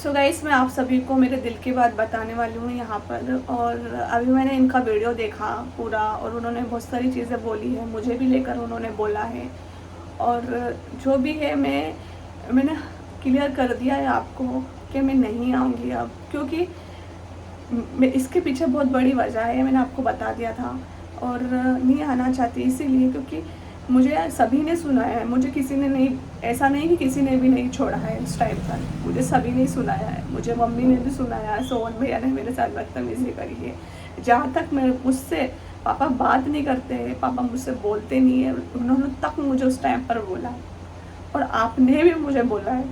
So guys, मैं आप सभी को मेरे दिल की बात बताने वाली हूँ यहाँ पर। और अभी मैंने इनका वीडियो देखा पूरा, और उन्होंने बहुत सारी चीज़ें बोली है, मुझे भी लेकर उन्होंने बोला है। और जो भी है मैंने क्लियर कर दिया है आपको कि मैं नहीं आऊँगी अब, क्योंकि मैं इसके पीछे बहुत बड़ी वजह है, मैंने आपको बता दिया था। और नहीं आना चाहती इसीलिए क्योंकि मुझे सभी ने सुनाया है, मुझे किसी ने नहीं, ऐसा नहीं कि किसी ने भी नहीं छोड़ा है उस टाइम पर, मुझे सभी ने सुनाया है। मुझे मम्मी ने भी सुनाया है, सोहन भैया ने मेरे साथ बदतमीजी करी है। जहाँ तक मैं मुझसे पापा बात नहीं करते हैं, पापा मुझसे बोलते नहीं है, उन्होंने तक मुझे उस टाइम पर बोला है। और आपने भी मुझे बोला है,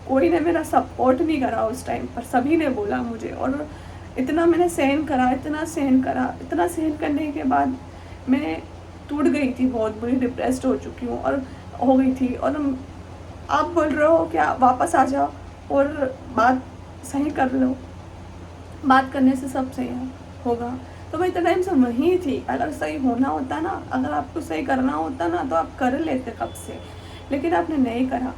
कोई ने मेरा सपोर्ट नहीं करा उस टाइम पर, सभी ने बोला मुझे। और इतना मैंने सहन करा, इतना सहन करा, इतना सहन करने के बाद मैं टूट गई थी, बहुत बुरी डिप्रेस्ड हो चुकी हूँ और हो गई थी। और आप बोल रहे हो क्या वापस आ जाओ और बात सही कर लो, बात करने से सब सही होगा। तो मैं इतना टाइम से वहीं थी। अगर सही होना होता ना, अगर आपको सही करना होता ना, तो आप कर लेते कब से, लेकिन आपने नहीं करा।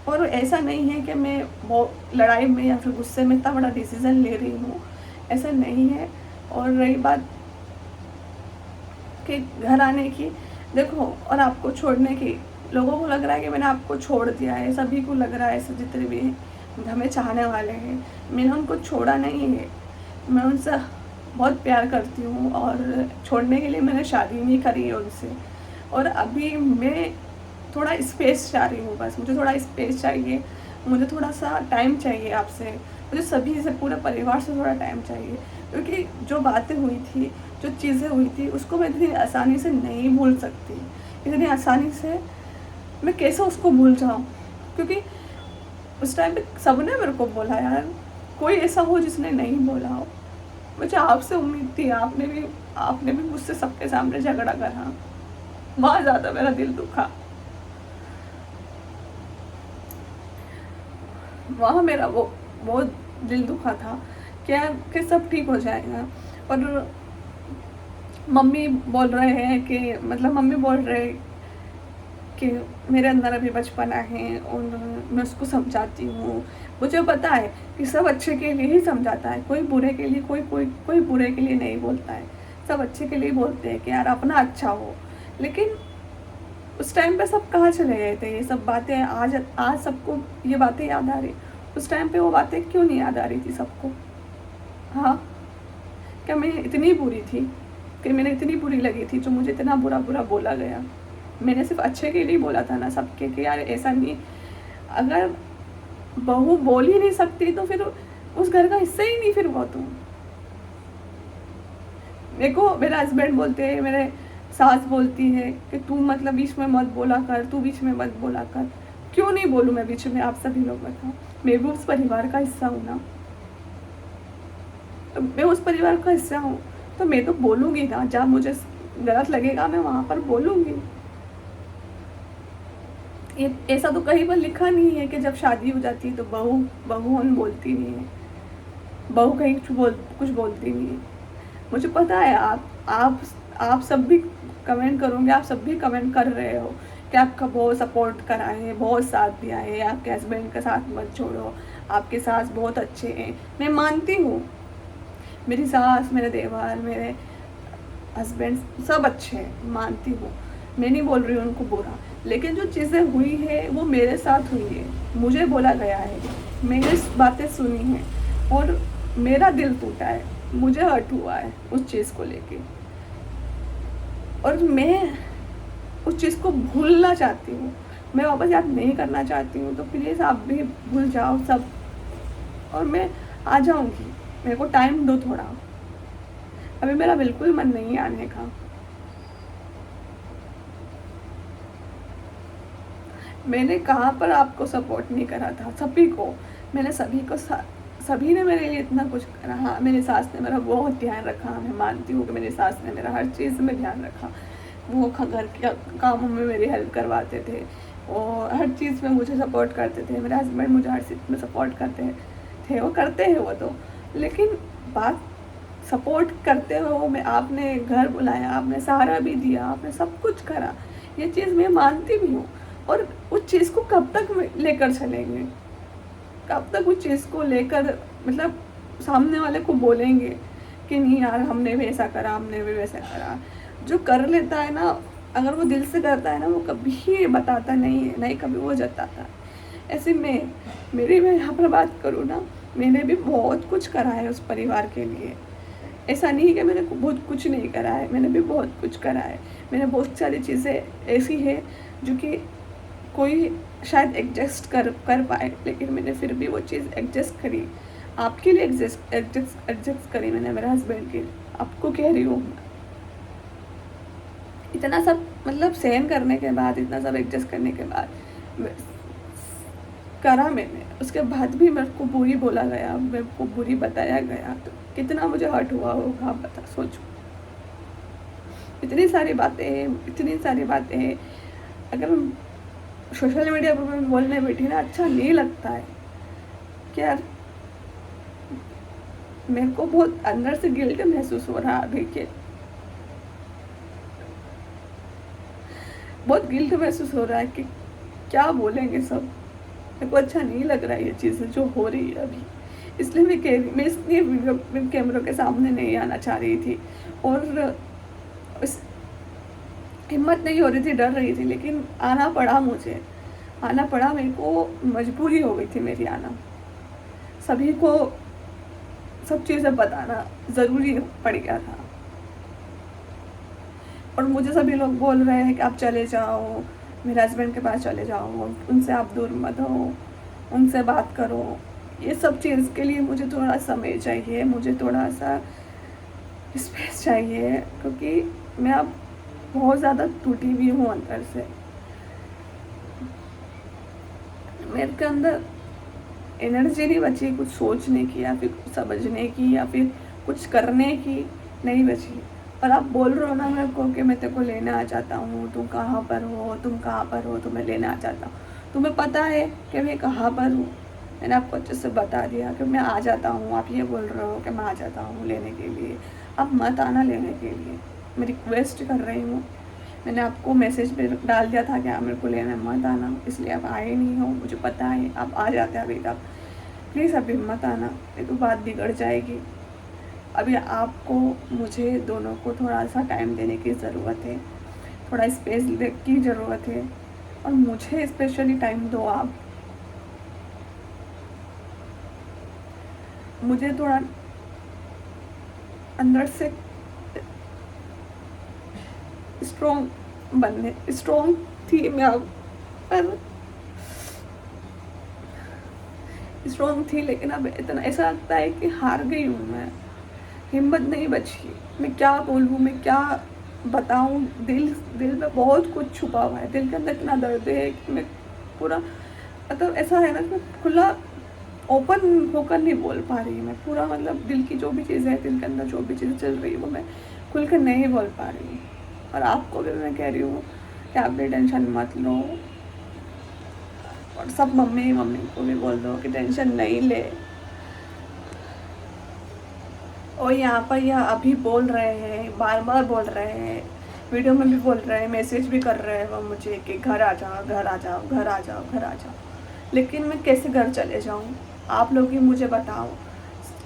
और ऐसा नहीं है कि मैं वो लड़ाई में या फिर गुस्से में इतना बड़ा डिसीज़न ले रही हूँ, ऐसा नहीं है। और रही बात कि घर आने की, देखो, और आपको छोड़ने की, लोगों को लग रहा है कि मैंने आपको छोड़ दिया है, सभी को लग रहा है, ऐसे जितने भी हमें चाहने वाले हैं। मैंने उनको छोड़ा नहीं है, मैं उनसे बहुत प्यार करती हूँ, और छोड़ने के लिए मैंने शादी नहीं करी है उनसे। और अभी मैं थोड़ा स्पेस चाह रही हूँ, बस मुझे थोड़ा स्पेस चाहिए, मुझे थोड़ा सा टाइम चाहिए आपसे, मुझे सभी से, पूरे परिवार से थोड़ा टाइम चाहिए। क्योंकि जो बातें हुई थी, जो चीज़ें हुई थी, उसको मैं इतनी आसानी से नहीं भूल सकती। इतनी आसानी से मैं कैसे उसको भूल जाऊँ, क्योंकि उस टाइम पे सबने मेरे को बोला, यार कोई ऐसा हो जिसने नहीं बोला हो। मुझे आपसे उम्मीद थी, आपने भी मुझसे सबके सामने झगड़ा करा, वहाँ ज़्यादा मेरा दिल दुखा, वहाँ मेरा वो बहुत दिल दुखा था क्या कि सब ठीक हो जाएगा। और मम्मी बोल रहे हैं कि, मतलब मम्मी बोल रहे हैं कि मेरे अंदर अभी बचपना है, और मैं उसको समझाती हूँ। मुझे पता है कि सब अच्छे के लिए ही समझाता है, कोई बुरे के लिए, कोई बुरे के लिए नहीं बोलता है, सब अच्छे के लिए बोलते हैं कि यार अपना अच्छा हो। लेकिन उस टाइम पे सब कहाँ चले गए थे ये सब बातें? आज सबको ये बातें याद आ रही, उस टाइम पे वो बातें क्यों नहीं याद आ रही थी सबको? हाँ, क्या मैं इतनी बुरी थी कि मैंने इतनी बुरी लगी थी, जो मुझे इतना बुरा बुरा बोला गया? मैंने सिर्फ अच्छे के लिए बोला था ना सबके, कि यार ऐसा नहीं, अगर बहू बोल ही नहीं सकती तो फिर उस घर का हिस्सा ही नहीं फिर वो तुम। मेरे को मेरे हस्बैंड बोलते हैं, मेरे सास बोलती है कि तू मतलब बीच में मत बोला कर, तू बीच में मत बोला कर। क्यों नहीं बोलूँ मैं बीच में? आप सभी लोग बताओ, मैं भी उस परिवार का हिस्सा हूँ ना, तो मैं उस परिवार का हिस्सा हूँ, तो मैं तो बोलूँगी ना, जहाँ मुझे गलत लगेगा मैं वहाँ पर बोलूँगी। ये ऐसा तो कहीं पर लिखा नहीं है कि जब शादी हो जाती है तो बहू बोलती नहीं है, बहू कहीं कुछ बोलती नहीं है। मुझे पता है आप सब भी कमेंट करोगे, आप सब भी कमेंट कर रहे हो कि आपका बहुत सपोर्ट करा है, बहुत साथ दिया है, आपके हस्बैंड का साथ मत छोड़ो, आपके सास बहुत अच्छे हैं। मैं मानती हूँ, मेरी सास, मेरे देवर, मेरे हस्बैंड सब अच्छे हैं, मानती हूँ, मैं नहीं बोल रही हूँ उनको बुरा। लेकिन जो चीज़ें हुई है वो मेरे साथ हुई है, मुझे बोला गया है, मैंने बातें सुनी हैं, और मेरा दिल टूटा है, मुझे हर्ट हुआ है उस चीज़ को लेके, और मैं उस चीज़ को भूलना चाहती हूँ, मैं वापस याद नहीं करना चाहती हूँ। तो प्लीज़ आप भी भूल जाओ सब, और मैं आ जाऊँगी, मेरे को टाइम दो थोड़ा, अभी मेरा बिल्कुल मन नहीं है आने का। मैंने कहाँ पर आपको सपोर्ट नहीं करा था? सभी को, मैंने सभी ने मेरे लिए इतना कुछ करा। हाँ, मेरी सास ने मेरा बहुत ध्यान रखा, मैं मानती हूँ कि मेरी सास ने मेरा हर चीज़ में ध्यान रखा। वो घर के कामों में मेरी हेल्प करवाते थे, और हर चीज़ में मुझे सपोर्ट करते थे। मेरे हस्बैंड मुझे हर चीज़ में सपोर्ट करते थे, वो करते हैं वो तो। लेकिन बात सपोर्ट करते हो, मैं आपने घर बुलाया, आपने सहारा भी दिया, आपने सब कुछ करा, ये चीज़ मैं मानती भी हूँ। और उस चीज़ को कब तक लेकर चलेंगे, कब तक उस चीज़ को लेकर मतलब सामने वाले को बोलेंगे कि नहीं यार हमने भी ऐसा करा, हमने भी वैसा करा। जो कर लेता है ना, अगर वो दिल से करता है ना, वो कभी बताता नहीं है, नहीं कभी वो जताता। ऐसे में मैं यहाँ पर बात करूँ ना, मैंने भी बहुत कुछ करा है उस परिवार के लिए। ऐसा नहीं है कि मैंने बहुत कुछ नहीं करा है, मैंने भी बहुत कुछ करा है। मैंने बहुत सारी चीज़ें ऐसी है जो कि कोई शायद एडजस्ट कर पाए, लेकिन मैंने फिर भी वो चीज़ एडजस्ट करी। आपके लिए एडजस्ट करी मैंने, मेरे हस्बैंड के लिए। आपको कह रही हूँ, इतना सब मतलब सहन करने के बाद, इतना सब एडजस्ट करने के बाद करा मैंने, उसके बाद भी मेरे को बुरी बोला गया, मेरे को बुरी बताया गया, तो कितना मुझे हर्ट हुआ होगा आप बता, सोचो। इतनी सारी बातें अगर सोशल मीडिया पर मैं बोलने बैठी ना, अच्छा नहीं लगता है कि यार मेरे को बहुत अंदर से गिल्ट महसूस हो रहा है अभी के, बहुत गिल्ट महसूस हो रहा है कि क्या बोलेंगे सब। मेरे को अच्छा नहीं लग रहा है ये चीज़ें जो हो रही है अभी, इसलिए मैं इसलिए वीडियो कैमरों के सामने नहीं आना चाह रही थी, और इस हिम्मत नहीं हो रही थी, डर रही थी, लेकिन आना पड़ा मुझे, आना पड़ा, मेरे को मजबूरी हो गई थी मेरी आना। सभी को सब चीज़ें बताना ज़रूरी पड़ गया था, और मुझे सभी लोग बोल रहे हैं कि आप चले जाओ, मेरे हस्बैंड के पास चले जाओ, उनसे आप दूर मत हो, उनसे बात करो। ये सब चीज़ के लिए मुझे थोड़ा समय चाहिए, मुझे थोड़ा सा स्पेस चाहिए, क्योंकि मैं अब बहुत ज़्यादा टूटी हुई हूँ अंदर से। मेरे के अंदर एनर्जी नहीं बची कुछ सोचने की, या फिर कुछ समझने की, या फिर कुछ करने की नहीं बची। और आप बोल रहे हो ना मेरे को कि मैं तेरे को लेने आ जाता हूँ, तुम कहाँ पर हो, तुम्हें लेने आ जाता हूँ। तुम्हें पता है कि मैं कहाँ पर हूँ, मैंने आपको अच्छे से बता दिया कि मैं आ जाता हूँ। आप ये बोल रहे हो कि मैं आ जाता हूँ लेने के लिए, आप मत आना लेने के लिए, मैं रिक्वेस्ट कर रही हूँ। मैंने आपको मैसेज पे डाल दिया था कि आप मेरे को लेने मत आना, इसलिए आप आए नहीं हो, मुझे पता है आप आ जाते अभी तक। प्लीज़ अभी मत आना, नहीं तो बात बिगड़ जाएगी। अभी आपको मुझे दोनों को थोड़ा सा टाइम देने की ज़रूरत है, थोड़ा स्पेस की ज़रूरत है, और मुझे स्पेशली टाइम दो आप। मुझे थोड़ा अंदर से स्ट्रॉन्ग थी मैं अब, पर स्ट्रॉन्ग थी, लेकिन अब इतना ऐसा लगता है कि हार गई हूँ मैं, हिम्मत नहीं बची। मैं क्या बोलूँ, मैं क्या बताऊँ, दिल में बहुत कुछ छुपा हुआ है, दिल के अंदर इतना दर्द है कि मैं पूरा मतलब ऐसा है ना कि खुला ओपन होकर नहीं बोल पा रही मैं, पूरा मतलब दिल की जो भी चीज़ें है, दिल के अंदर जो भी चीज़ें चल रही है वो मैं खुल कर नहीं बोल पा रही हूँ। और आपको भी मैं कह रही हूँ कि आप भी टेंशन मत लो, और सब मम्मी को भी बोल दो कि टेंशन नहीं ले। और यहाँ पर यह अभी बोल रहे हैं, बार बार बोल रहे हैं, वीडियो में भी बोल रहे हैं, मैसेज भी कर रहे हैं वो मुझे कि घर आ जाओ, घर आ जाओ, घर आ जाओ, घर आ जाओ। लेकिन मैं कैसे घर चले जाऊँ, आप लोग ही मुझे बताओ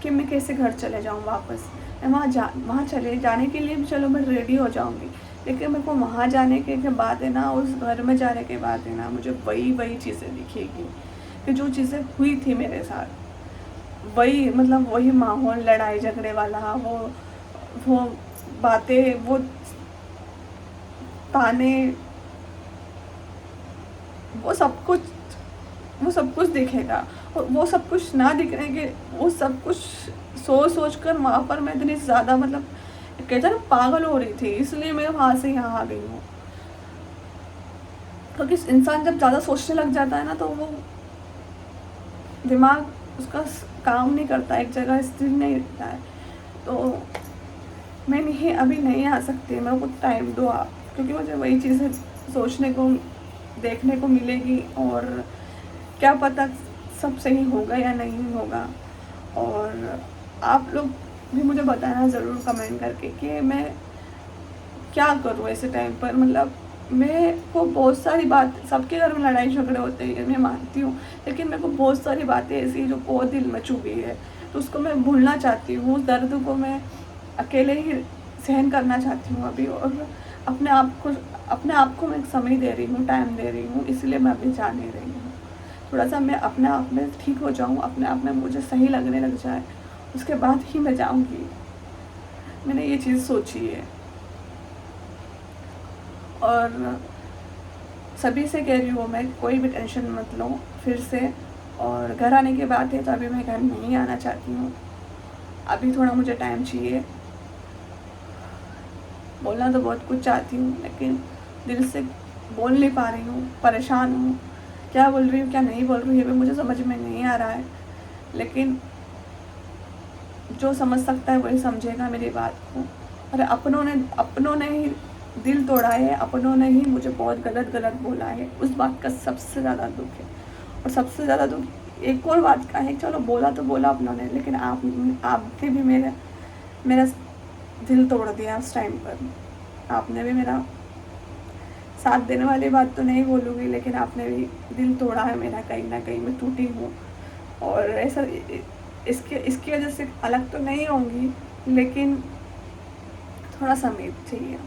कि मैं कैसे घर चले जाऊँ वापस। मैं वहाँ चले जाने के लिए चलो मैं रेडी हो जाऊँगी, लेकिन मेरे को वहाँ जाने के बाद है ना, उस घर में जाने के बाद है ना, मुझे वही चीज़ें दिखेगी कि जो चीज़ें हुई थी मेरे साथ, वही मतलब वही माहौल, लड़ाई झगड़े वाला, वो बातें, वो ताने, वो सब कुछ दिखेगा। और वो सब कुछ ना दिखने के, वो सब कुछ सोच कर वहाँ पर मैं इतनी ज़्यादा मतलब कहते हैं ना पागल हो रही थी, इसलिए मैं वहाँ से यहाँ आ गई हूँ। क्योंकि इंसान जब ज़्यादा सोचने लग जाता है ना, तो वो दिमाग उसका काम नहीं करता, एक जगह स्थिर नहीं रहता है। तो मैं नहीं, अभी नहीं आ सकती, मेरे को टाइम दो आप, क्योंकि मुझे वही चीज़ें सोचने को देखने को मिलेगी, और क्या पता सब सही होगा या नहीं होगा। और आप लोग भी मुझे बताना ज़रूर कमेंट करके कि मैं क्या करूँ ऐसे टाइम पर, मतलब मैं को बहुत सारी बात, सबके घर में लड़ाई झगड़े होते हैं मैं मानती हूँ, लेकिन मेरे को बहुत सारी बातें ऐसी जो बहुत दिल में चुभी है, तो उसको मैं भूलना चाहती हूँ। उस दर्द को मैं अकेले ही सहन करना चाहती हूँ अभी, और अपने आप को मैं समय दे रही हूँ, टाइम दे रही हूँ, इसलिए मैं अभी जा नहीं रही हूँ। थोड़ा सा मैं अपने आप में ठीक हो जाऊँ, अपने आप में मुझे सही लगने लग जाए, उसके बाद ही मैं जाऊँगी। मैंने ये चीज़ सोची है। और सभी से कह रही हूँ मैं, कोई भी टेंशन मत लो फिर से। और घर आने की बात है तो अभी मैं घर नहीं आना चाहती हूँ, अभी थोड़ा मुझे टाइम चाहिए। बोलना तो बहुत कुछ चाहती हूँ, लेकिन दिल से बोल नहीं पा रही हूँ, परेशान हूँ। क्या बोल रही हूँ क्या नहीं बोल रही हूँ ये भी मुझे समझ में नहीं आ रहा है, लेकिन जो समझ सकता है वही समझेगा मेरी बात को। अरे अपनों ने ही दिल तोड़ा है, अपनों ने ही मुझे बहुत गलत गलत बोला है, उस बात का सबसे ज़्यादा दुख है। और सबसे ज़्यादा दुख एक और बात का है, चलो बोला तो बोला अपनों ने, लेकिन आपने भी मेरा दिल तोड़ दिया उस टाइम पर। आपने भी मेरा साथ देने वाली बात तो नहीं बोलूँगी, लेकिन आपने भी दिल तोड़ा है मेरा, कहीं ना कहीं मैं टूटी हूँ। और ऐसा इसकी वजह से अलग तो नहीं होंगी, लेकिन थोड़ा समय चाहिए।